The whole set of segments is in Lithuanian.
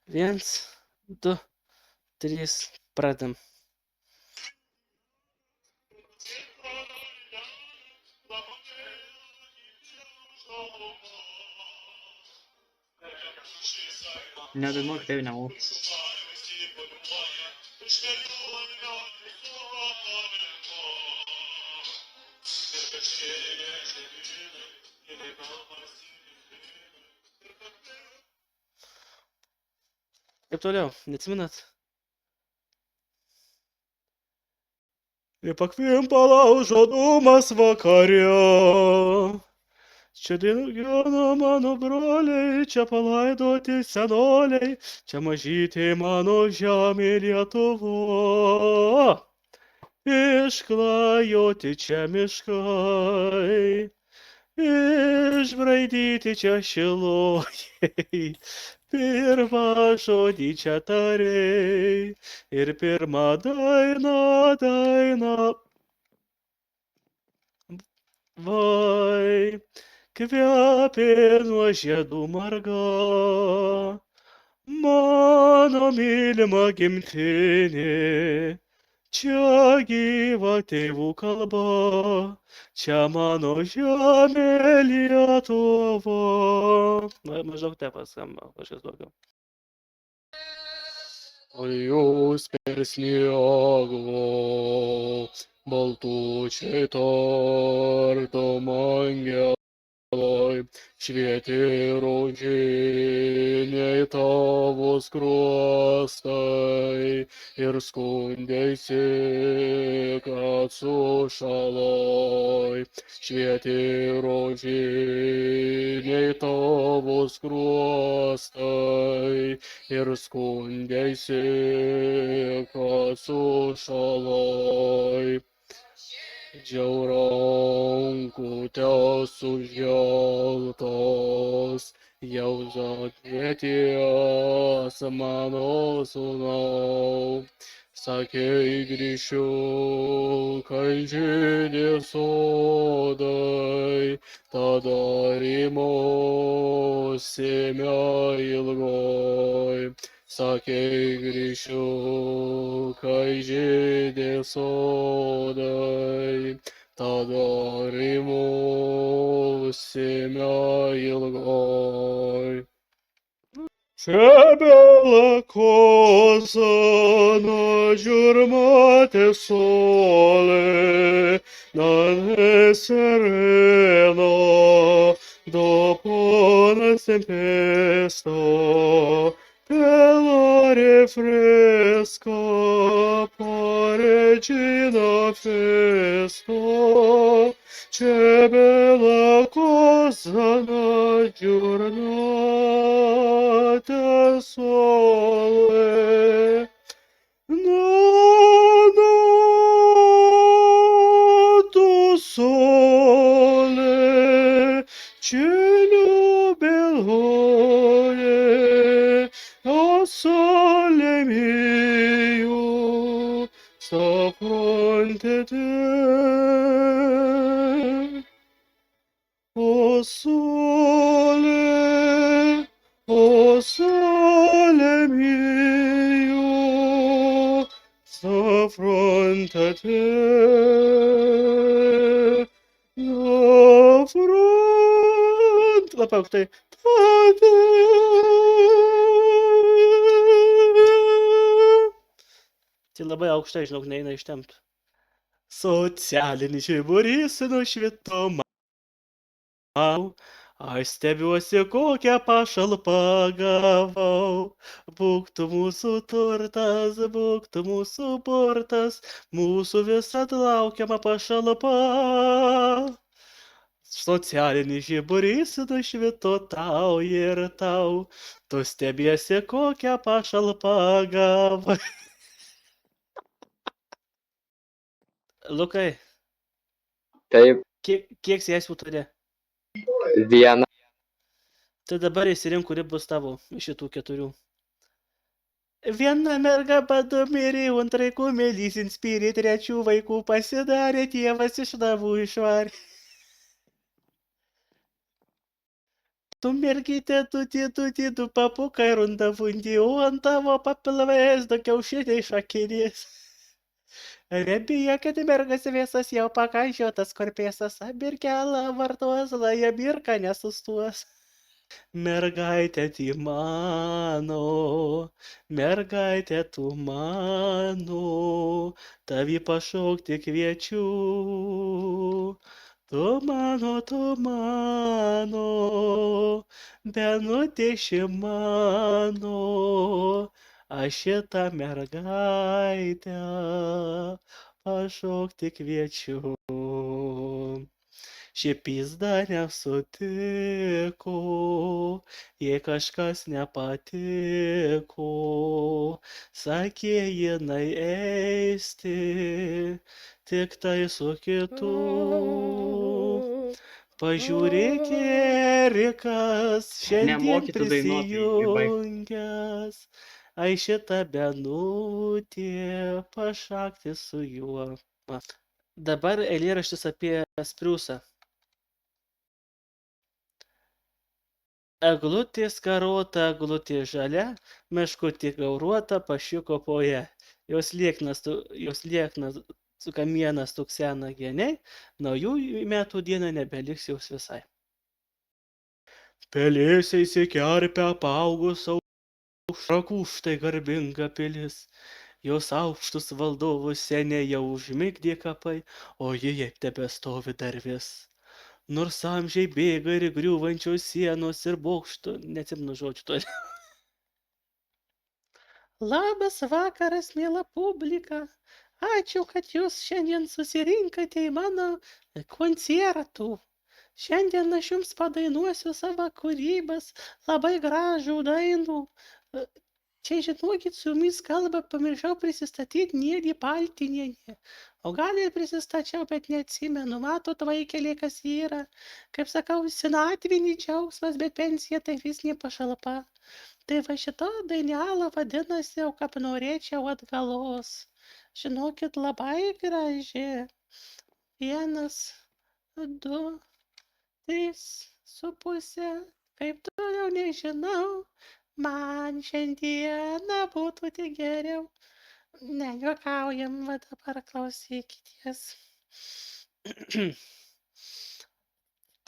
Viens, du, trys, pradam. Nedainuok taip nemoku. Kaip toliau, neatsimenat? Ir pakvimpa laužo dūmas vakare. Čia gyvena mano broliai, čia palaidoti senoliai, čia mažytė mano žemė Lietuva. Išklajoti čia miškai, išbraidyti čia šilojai. Pirmą žodį čia tarei ir pirmą dainą. Vai, kvepė nuo žiedų marga, mano mylima gimtinė. Čia gyva tėvų kalba, čia mano žemė Lietuva. Maždaug taip paskamba, kažkas daugiau. O jūs per sniego baltučiai tartum angelai, švietė rožiniai tavo skruostai ir skundėsi, kad sušalai. Švietė rožiniai tavo skruostai ir skundėsi, kad sušalai. Rankutės užgeltos, jau žadėties mano sūnau. Sakei grįšiu, kai žydė sodai, tada rimosime ilgoj. Sakei grįšiu, kai žydė sodai, tada rimosime ilgoj. Čia bela cosa na giornate sole, non sereno, dopo una tempesta, pelare fresca, paregina festa. C'è bella cosa na giornata sole, notte sole, cielo belloie, o sole mio, sta fronte te. O sole mio, sta fronte a te, labai aukštai, tai labai aukštai, žinok, neina ištempt. Socialinis žiburys nušvito man. Aš stebiuosi, kokią pašalpą gavau. Būk tu mūsų turtas, būk tu mūsų burtas, mūsų visad laukiama pašalpa. Socialinis žiburys nušvito tau ir tau, tu stebiesi, kokią pašalpą gavai. Lukai, Taip, kiek sėsių turi? viena. Tai dabar įsirink, kuri bus tavo iš šitų keturių. Viena merga badu mirė, antrai kumelys inspirė, trečių vaikų pasidarė, tėvas iš namų išvarė. Tu mergytė, tu papukai runda vundi, o ant tavo papilvės du kiaušiniai šakinės. Rebija, kad mergas visas jau pakaišiotas korpėsas, birkelą vartos, laja birka nesustos. Mergaitė ti mano, mergaitė tu mano, tavi pašaukti kviečiu. Tu mano, benutėši mano, aš šitą mergaitę pašaukti kviečiu. Ši pizda nesutiko, jei kažkas nepatiko, sakė jinai eisti, tik tai su kitu. Pažiūrėk, Erikas, šiandien Nemoki tu dainuot, tai baik. prisijungęs, ai šitą benutė pašakti su juo. Dabar eilėraštis apie Spruce'ą. Eglutė skarota, eglutė žalia, meškutė gauruota, pašiuko poje. Jos lieknas su kamienas tuksena geniai, naujųjų metų dieną nebeliks jos visai. Pelėsiai įsikerpę apaugus aušrakų štai garbinga pilis. Jos aukštus valdovus seniai jau užmigdė kapai, o jie tebestovi dar vis. Nors amžiai bėga ir griūvančios sienos ir bokštų, neatsimenu žodžių toliau. Labas vakaras, miela publika. Ačiū, kad jūs šiandien susirinkate į mano koncertų. Šiandien aš jums padainuosiu savo kūrybas, labai gražų dainų. Čia, žinokit, su jumis kalba, pamiršau prisistatyti Nėlį Paltinienė. O gal ir prisistačiau, bet neatsimenu. Matot, vaikelė, kas yra. Kaip sakau, senatvinį džiaugsmas, bet pensija tai vis ne pašalpa. Tai va šito dainelą vadinasi, jau kaip norėčiau atgalos. Žinokit, labai graži. 1, 2, 3,5. Kaip toliau nežinau. Man šiandieną būtų tik geriau. Ne, juokaujam, va dabar klausykitės.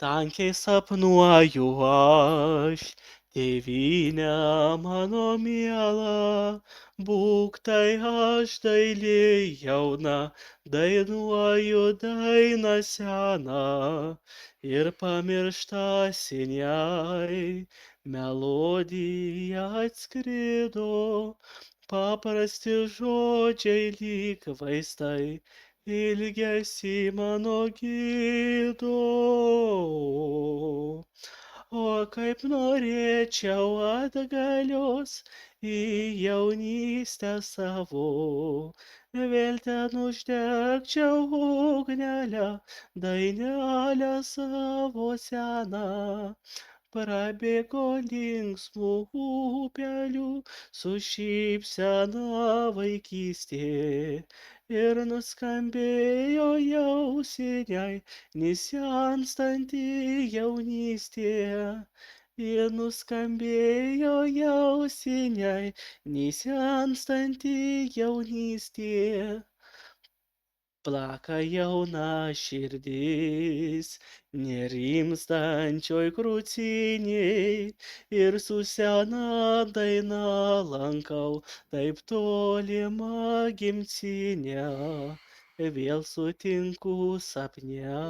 Tankiai sapnuoju aš, tėvynę mano mielą, būk tai aš daili jauna, dainuoju dainą seną ir pamiršta seniai. Melodija atskrido, paprasti žodžiai lyg vaistai, ilgesį mano gydo. O kaip norėčiau atgalios į jaunystę savo, vėl ten uždegčiau ugnelę, dainelę savo seną. Prabėgo linksmų upelių su šypsena vaikystė ir nuskambėjo jau seniai nesenstanti jaunystė. Ir nuskambėjo jau seniai nesenstanti jaunystė. Plaka jauna širdis, nerimstančioj krūtinėj ir su sena daina lankau taip tolimą gimtinę, vėl sutinku sapne.